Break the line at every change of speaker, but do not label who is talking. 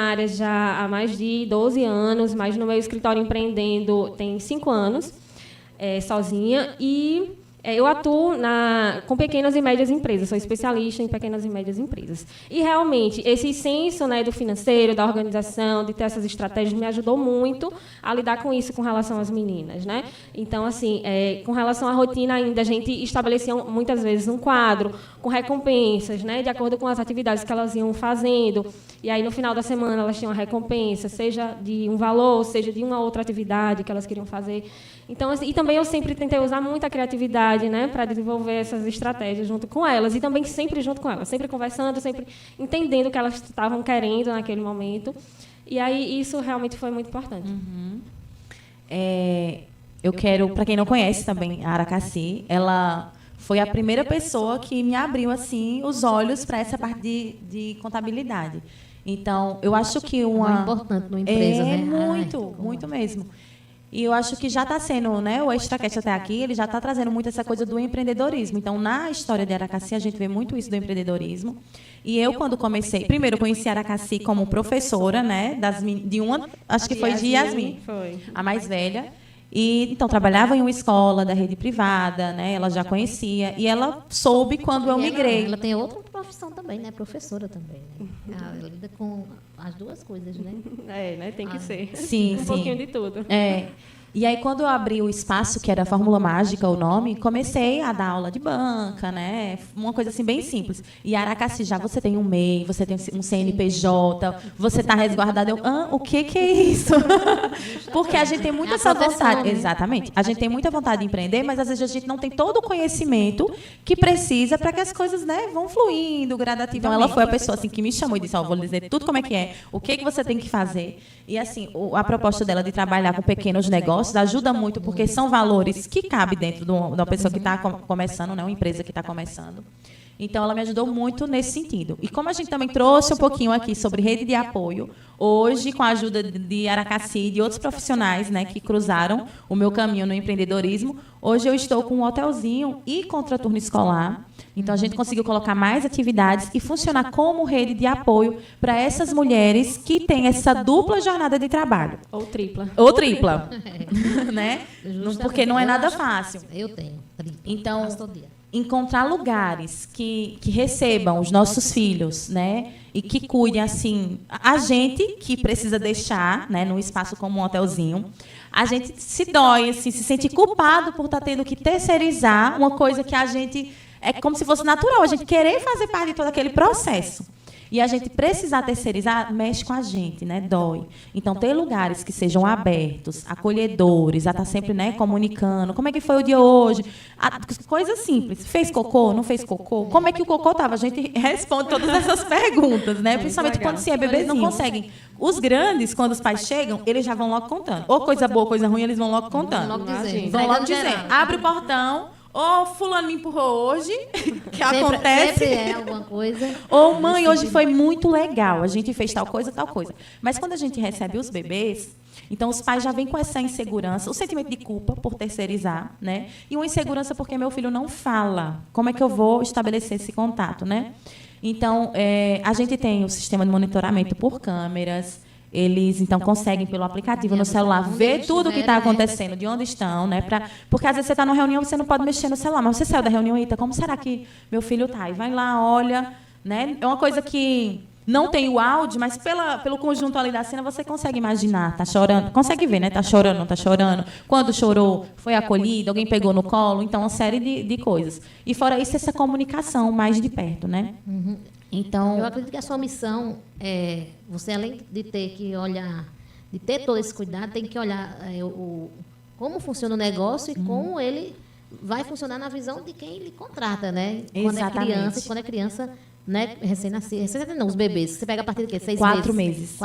área já há mais de 12 anos, mas no meu escritório empreendendo tem 5 anos, sozinha. E eu atuo com pequenas e médias empresas, sou especialista em pequenas e médias empresas. E, realmente, esse senso, né, do financeiro, da organização, de ter essas estratégias, me ajudou muito a lidar com isso com relação às meninas. Né? Então, assim, com relação à rotina ainda, a gente estabelecia muitas vezes um quadro com recompensas, né, de acordo com as atividades que elas iam fazendo. E aí, no final da semana, elas tinham a recompensa, seja de um valor, seja de uma outra atividade que elas queriam fazer. Então, assim, e também eu sempre tentei usar muita criatividade, né, para desenvolver essas estratégias junto com elas, e também sempre junto com elas, sempre conversando, sempre entendendo o que elas estavam querendo naquele momento. E aí isso realmente foi muito importante.
Eu quero, para quem não conhece também, a Aracati, ela foi a primeira pessoa que me abriu assim os olhos para essa parte de contabilidade. Então, eu acho que
uma importante numa empresa, né?
Muito mesmo. E eu acho que já está sendo, né, o ExtraCast até aqui, ele já está trazendo muito essa coisa do empreendedorismo. Então, na história de Aracati, a gente vê muito isso do empreendedorismo. E eu, quando comecei, primeiro eu conheci a Aracati como professora, né, de uma, acho que foi de Yasmin, a mais velha. E, então, trabalhava em uma escola da rede privada, né? Ela já conhecia. E ela soube quando eu migrei.
Ela tem outra profissão também, né? Professora também. Né? Ela lida com as duas coisas, né?
Né? Tem que ser.
Sim,
um pouquinho de tudo.
E aí, quando eu abri o espaço, que era a Fórmula Mágica, o nome, comecei a dar aula de banca, né? Uma coisa assim bem simples. E Aracati, já você tem um MEI, você tem um CNPJ, você está resguardado. O que é isso? Porque a gente tem muita essa vontade. Né? Exatamente. A gente tem muita vontade de empreender, mas às vezes a gente não tem todo o conhecimento que precisa para que as coisas, né, vão fluindo gradativamente. Então, ela foi a pessoa assim, que me chamou e disse, vou lhe dizer tudo como é que é, o que você tem que fazer. E assim, a proposta dela de trabalhar com pequenos negócios ajuda muito, porque são valores que cabem dentro de uma pessoa que está começando, né, uma empresa que está começando. Então, ela me ajudou muito nesse sentido. E como a gente também trouxe um pouquinho aqui sobre rede de apoio, hoje, com a ajuda de Aracati e de outros profissionais, né, que cruzaram o meu caminho no empreendedorismo, hoje eu estou com um hotelzinho e contraturno escolar. Então, a gente conseguiu colocar mais atividades e funcionar como rede de apoio para essas mulheres que têm essa dupla jornada de trabalho.
Ou tripla.
Né? Porque não é nada fácil.
Eu tenho tripla.
Então, encontrar lugares que recebam os nossos filhos, né? E que cuidem, assim, a gente que precisa deixar, né, num espaço como um hotelzinho, a gente se dói, assim, se sente culpado por estar tendo que terceirizar uma coisa que a gente... É como se fosse natural, a gente querer fazer parte de todo aquele processo. E a gente precisar terceirizar, mexe com a gente, né? Dói. Então, ter lugares que sejam abertos, acolhedores, a estar sempre, né, comunicando. Como é que foi o dia hoje? Coisas simples. Fez cocô? Não fez cocô? Como é que o cocô estava? A gente responde todas essas perguntas, né? Principalmente quando se é bebezinho. Não conseguem. Os grandes, quando os pais chegam, eles já vão logo contando. Ou coisa boa, coisa ruim, eles vão logo contando. Vão logo dizer. Abre o portão. Ou fulano me empurrou hoje, que acontece.
Sempre é alguma coisa.
Ou mãe, hoje foi muito legal, a gente fez tal coisa, tal coisa. Mas quando a gente recebe os bebês, então os pais já vêm com essa insegurança, o sentimento de culpa por terceirizar, né? E uma insegurança porque meu filho não fala. Como é que eu vou estabelecer esse contato, né? Então, a gente tem o sistema de monitoramento por câmeras. Eles, então, conseguem, pelo aplicativo no celular, ver tudo o que está acontecendo, de onde estão, né? Porque, às vezes, você está numa reunião, você não pode mexer no celular, mas você saiu da reunião, eita, como será que meu filho está? E vai lá, olha, né? É uma coisa que não tem o áudio, mas pelo conjunto ali da cena, você consegue imaginar, está chorando, consegue ver, né? Está chorando, não está chorando. Quando chorou, foi acolhido, alguém pegou no colo, então, uma série de coisas. E, fora isso, essa comunicação mais de perto, né? Então,
eu acredito que a sua missão é, você além de ter que olhar, de ter todo esse cuidado, tem que olhar como funciona o negócio e como ele vai funcionar na visão de quem lhe contrata, né?
Exatamente.
Quando é criança, né, recém-nascida, não, os bebês, você pega a partir de quê? 6 meses?
4 meses.